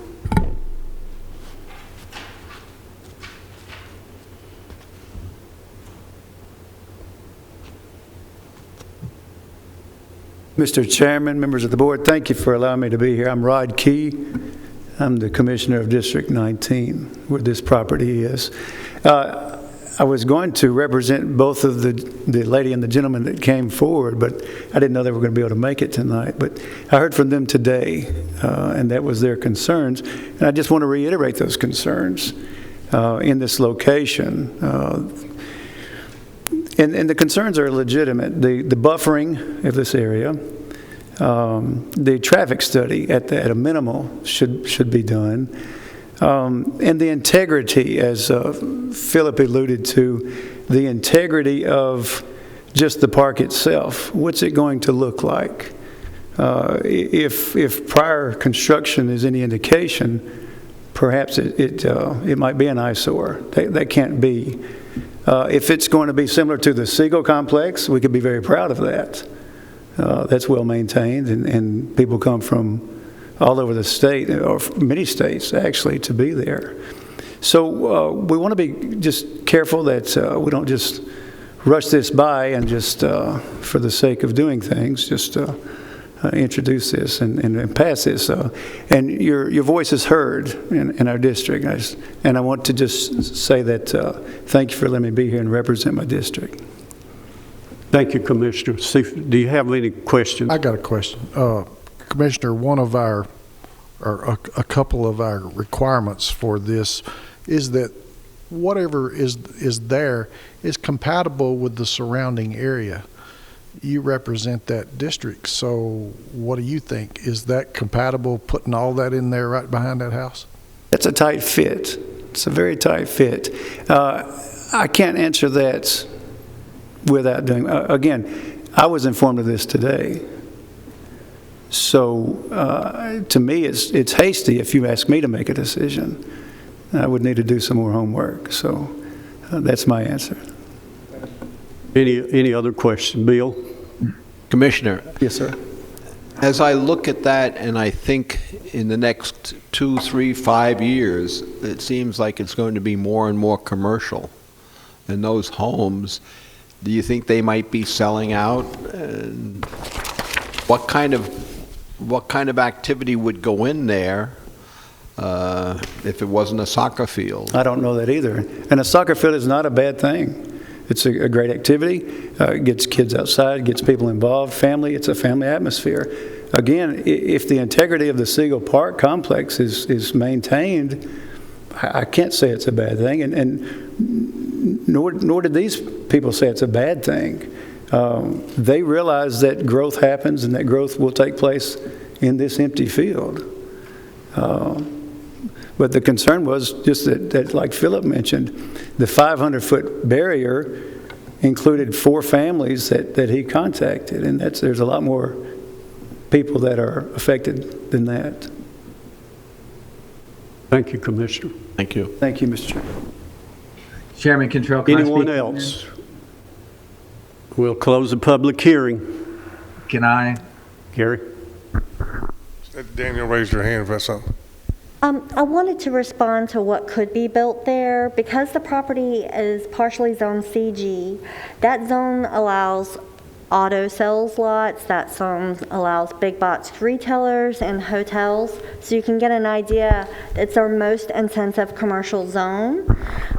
Mr. Chairman, members of the board, thank you for allowing me to be here. I'm Rod Key. I'm the Commissioner of District 19, where this property is. I was going to represent both of the lady and the gentleman that came forward, but I didn't know they were going to be able to make it tonight. But I heard from them today, and that was their concerns. And I just want to reiterate those concerns in this location. And the concerns are legitimate. The buffering of this area, the traffic study at a minimal should be done, and the integrity, as Philip alluded to, the integrity of just the park itself. What's it going to look like? If prior construction is any indication, perhaps it might be an eyesore. That can't be. If it's going to be similar to the Siegel complex, we could be very proud of that. That's well maintained, and people come from all over the state, or many states actually, to be there. So we want to be just careful that we don't just rush this by and just for the sake of doing things, just introduce this and pass this. And your voice is heard in our district. And I want to just say that thank you for letting me be here and represent my district. Thank you, Commissioner. Steve, do you have any questions? I got a question. Commissioner, a couple of our requirements for this is that whatever is there is compatible with the surrounding area. You represent that district, so what do you think? Is that compatible, putting all that in there right behind that house? That's a tight fit. It's a very tight fit. I can't answer that without doing, again, I was informed of this today. So to me, it's hasty if you ask me to make a decision. I would need to do some more homework. So that's my answer. Any other question? Bill? Commissioner. Yes, sir. As I look at that and I think in the next 2, 3, 5 years, it seems like it's going to be more and more commercial. And those homes, do you think they might be selling out? And what kind of activity would go in there if it wasn't a soccer field? I don't know that either. And a soccer field is not a bad thing. It's a great activity. It gets kids outside, gets people involved, family. It's a family atmosphere. Again, if the integrity of the Siegel Park complex is maintained, I can't say it's a bad thing, and nor did these people say it's a bad thing. They realize that growth happens and that growth will take place in this empty field. But the concern was just that, like Philip mentioned, the 500-foot barrier included 4 families that he contacted, and there's a lot more people that are affected than that. Thank you, Commissioner. Thank you. Thank you, Mr. Chairman. Chairman Cantrell, can Anyone I speak? else? We'll close the public hearing. Can I? Gary? Daniel raised your hand for something. I wanted to respond to what could be built there. Because the property is partially zoned CG, that zone allows auto sales lots, that zone allows big box retailers and hotels. So you can get an idea, it's our most intensive commercial zone.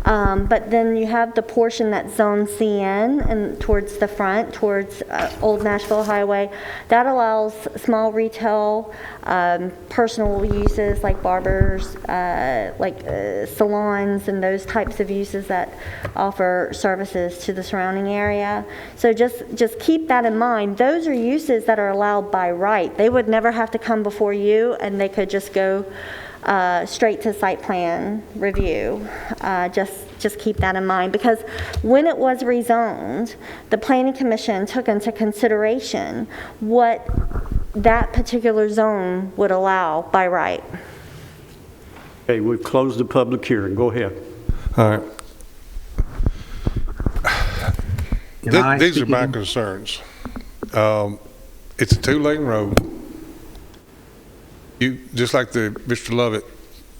But then you have the portion that's Zone CN and towards the front, towards Old Nashville Highway. That allows small retail, personal uses like barbers, salons, and those types of uses that offer services to the surrounding area. So just keep that in mind. Those are uses that are allowed by right. They would never have to come before you, and they could just go straight to site plan review. Just keep that in mind, because when it was rezoned, the Planning Commission took into consideration what that particular zone would allow by right. Okay, we've closed the public hearing. Go ahead. All right. These are my again? concerns. It's a two-lane road. Just like Mr. Lovett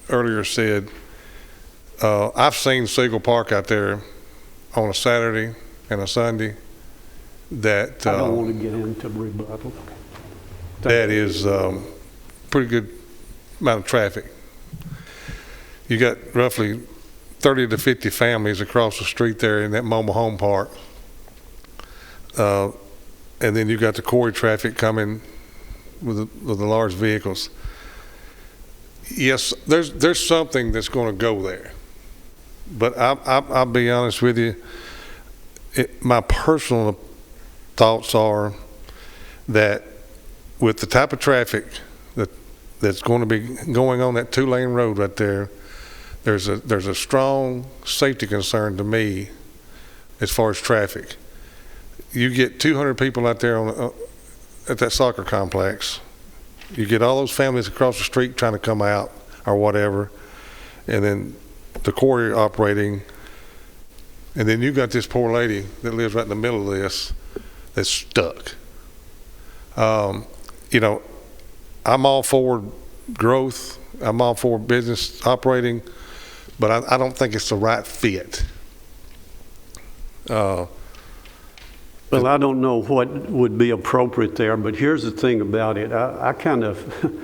earlier said, I've seen Siegel Park out there on a Saturday and a Sunday that I don't want to get into rebuttal. that is pretty good amount of traffic. You got roughly 30 to 50 families across the street there in that mobile home park. And then you got the quarry traffic coming with the large vehicles. Yes, there's something that's going to go there. But I'll be honest with you, my personal thoughts are that with the type of traffic that's going to be going on that two-lane road right there, there's a strong safety concern to me as far as traffic. You get 200 people out there at that soccer complex. You get all those families across the street trying to come out or whatever, and then the quarry operating, and then you got this poor lady that lives right in the middle of this that's stuck. You know, I'm all for growth. I'm all for business operating, but I don't think it's the right fit. Well, I don't know what would be appropriate there, but here's the thing about it. I kind of,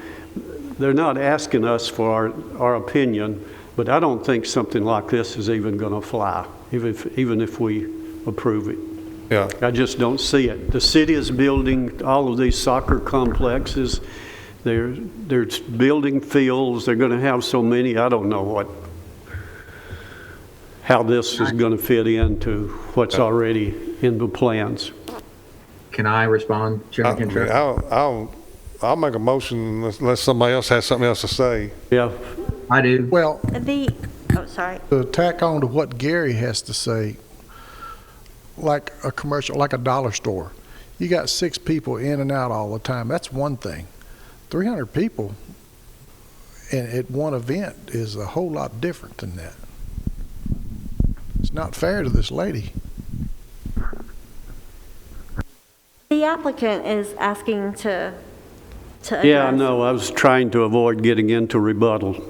they're not asking us for our opinion, but I don't think something like this is even going to fly, even if we approve it. Yeah. I just don't see it. The city is building all of these soccer complexes. They're building fields. They're going to have so many. I don't know how this is going to fit into what's already in the plans. Can I respond, Chairman Kentrell? I'll make a motion unless somebody else has something else to say. Yeah, I do. Well, Sorry. to tack on to what Gary has to say, like a commercial, like a dollar store, you got 6 people in and out all the time. That's one thing. 300 people at one event is a whole lot different than that. It's not fair to this lady. The applicant is asking to address. Yeah, I know. I was trying to avoid getting into rebuttal.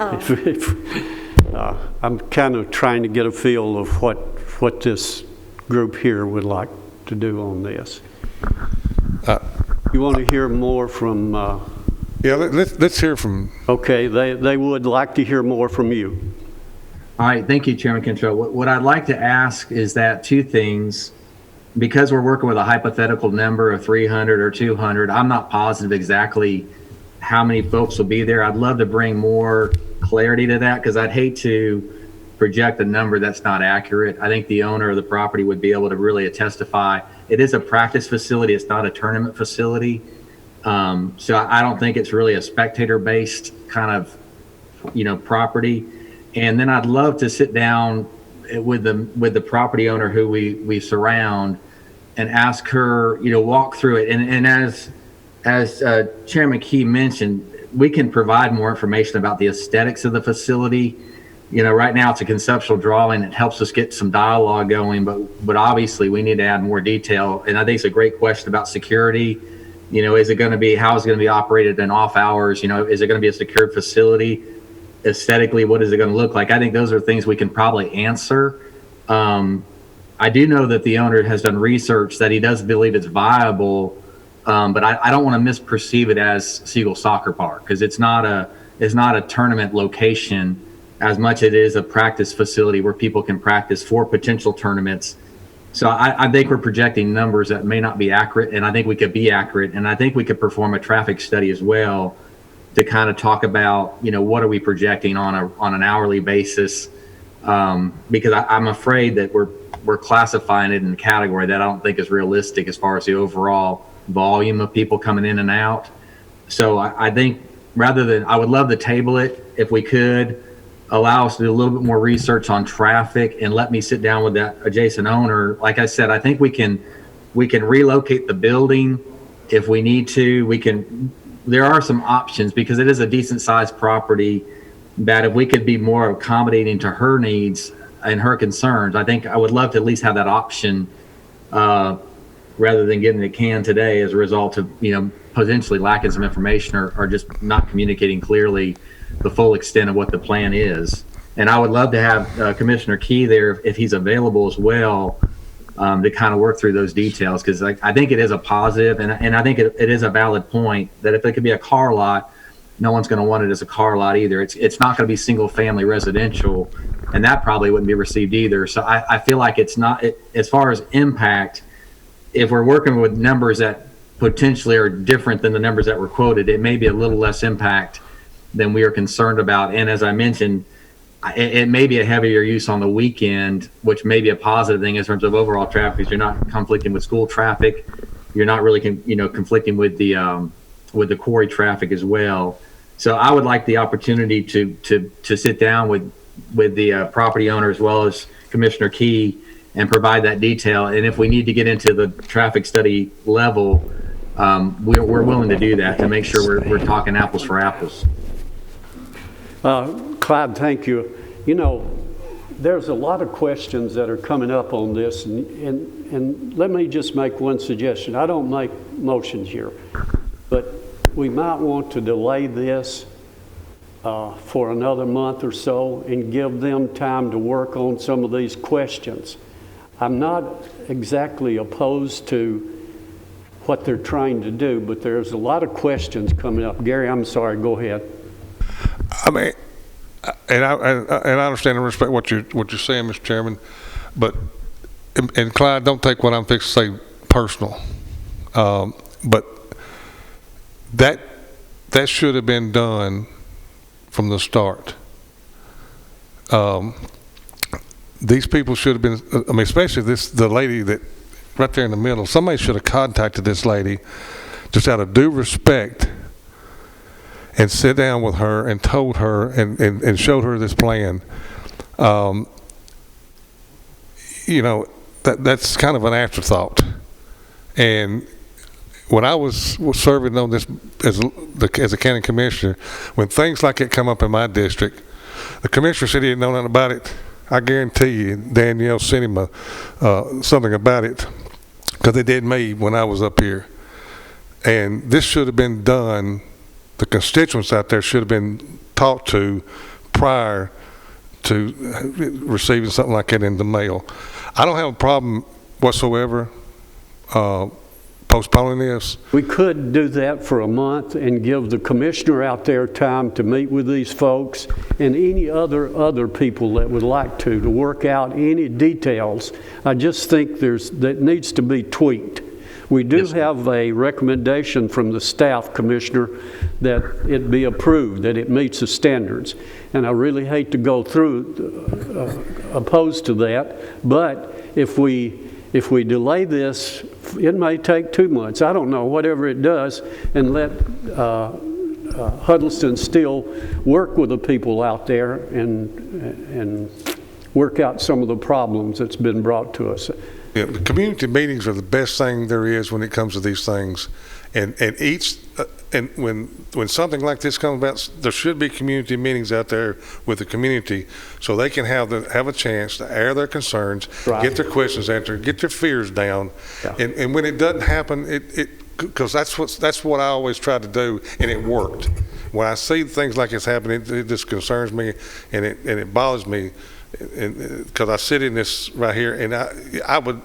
I'm kind of trying to get a feel of what this group here would like to do on this. You want to hear more from... Yeah, let's hear from... Okay, they would like to hear more from you. All right, thank you, Chairman Kentrell. What I'd like to ask is that 2 things. Because we're working with a hypothetical number of 300 or 200, I'm not positive exactly how many folks will be there. I'd love to bring more clarity to that, because I'd hate to project a number that's not accurate. I think the owner of the property would be able to really testify. It is a practice facility. It's not a tournament facility. So I don't think it's really a spectator-based kind of, property. And then I'd love to sit down with the property owner who we surround and ask her, walk through it. And as Chairman Key mentioned, we can provide more information about the aesthetics of the facility. Right now it's a conceptual drawing. It helps us get some dialogue going, but obviously we need to add more detail. And I think it's a great question about security. Is it going to be, how is it going to be operated in off hours? Is it going to be a secured facility? Aesthetically, what is it going to look like? I think those are things we can probably answer. I do know that the owner has done research that he does believe it's viable, but I don't want to misperceive it as Siegel Soccer Park, because it's not a tournament location. as much it is a practice facility where people can practice for potential tournaments. So I think we're projecting numbers that may not be accurate, and I think we could be accurate, and I think we could perform a traffic study as well to kind of talk about, what are we projecting on an hourly basis, because I'm afraid that we're classifying it in a category that I don't think is realistic as far as the overall volume of people coming in and out. So I think I would love to table it if we could, allow us to do a little bit more research on traffic and let me sit down with that adjacent owner. Like I said, I think we can relocate the building if we need to. There are some options because it is a decent sized property that if we could be more accommodating to her needs and her concerns, I think I would love to at least have that option rather than getting the can today as a result of, potentially lacking some information or just not communicating clearly the full extent of what the plan is. And I would love to have Commissioner Key there if he's available as well to kind of work through those details, because I think it is a positive, and I think it is a valid point that if it could be a car lot, no one's going to want it as a car lot either. It's not going to be single family residential, and that probably wouldn't be received either. So I feel like it's not, as far as impact, if we're working with numbers that potentially are different than the numbers that were quoted, it may be a little less impact than we are concerned about. And as I mentioned, it may be a heavier use on the weekend, which may be a positive thing in terms of overall traffic, because you're not conflicting with school traffic. You're not really, conflicting with the quarry traffic as well. So I would like the opportunity to sit down with the property owner as well as Commissioner Key and provide that detail. And if we need to get into the traffic study level, we're willing to do that to make sure we're talking apples for apples. Clyde, thank you. There's a lot of questions that are coming up on this, and let me just make one suggestion. I don't make motions here, but we might want to delay this for another month or so and give them time to work on some of these questions. I'm not exactly opposed to what they're trying to do, but there's a lot of questions coming up. Gary, I'm sorry, go ahead. I mean, and I understand and respect what you're saying, Mr. Chairman, but and Clyde, don't take what I'm fixing to say personal, but that should have been done from the start. These people should have been. I mean, especially the lady that right there in the middle. Somebody should have contacted this lady, just out of due respect, and sit down with her and told her and showed her this plan. That's kind of an afterthought. And when I was serving on this as a county commissioner, when things like it come up in my district, the commissioner said he didn't know nothing about it. I guarantee you Danielle sent him something about it, because they did me when I was up here. And this should have been done. The constituents out there should have been talked to prior to receiving something like that in the mail. I don't have a problem whatsoever postponing this. We could do that for a month and give the commissioner out there time to meet with these folks and any other people that would like to work out any details. I just think that needs to be tweaked. We do have a recommendation from the staff, Commissioner, that it be approved, that it meets the standards. And I really hate to go through opposed to that, but if we delay this, it may take 2 months. I don't know, whatever it does, and let Huddleston still work with the people out there and work out some of the problems that's been brought to us. Yeah, the community meetings are the best thing there is when it comes to these things, and when something like this comes about, there should be community meetings out there with the community, so they can have a chance to air their concerns, right, get their questions answered, get their fears down, yeah. And when it doesn't happen, because that's what I always try to do, and it worked. When I see things like it's happening, it just concerns me, and it bothers me. Because I sit in this right here, and I would,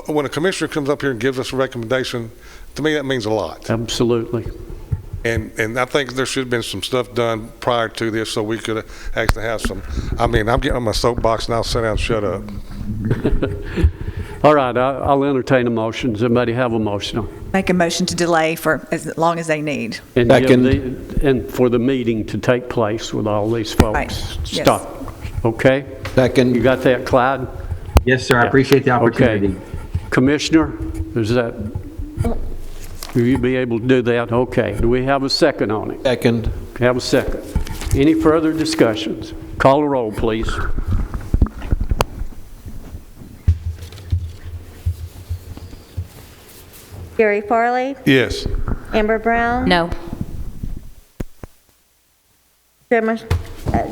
when a commissioner comes up here and gives us a recommendation, to me that means a lot. Absolutely. And I think there should have been some stuff done prior to this so we could actually have some, I mean, I'm getting on my soapbox and I'll sit down and shut up. All right, I'll entertain a motion. Does anybody have a motion? Make a motion to delay for as long as they need. And and for the meeting to take place with all these folks. Right, yes. Stop. Okay? Second. You got that, Clyde? Yes, sir. I appreciate the opportunity. Okay. Commissioner, is that, will you be able to do that? Okay. Do we have a second on it? Second. Have a second. Any further discussions? Call a roll, please. Gary Farley, Yes. Amber Brown. No.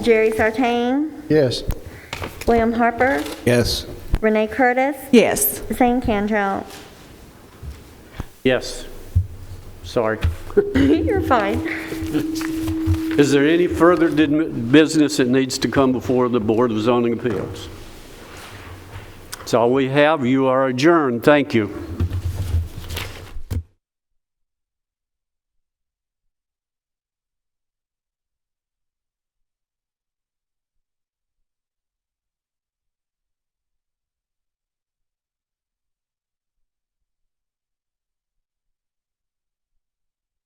Jerry Sartain, Yes. William Harper, Yes. Renee Curtis, Yes. Zane Cantrell. Yes. Sorry. You're fine. Is there any further business that needs to come before the Board of Zoning Appeals? That's all we have. You are adjourned. Thank you.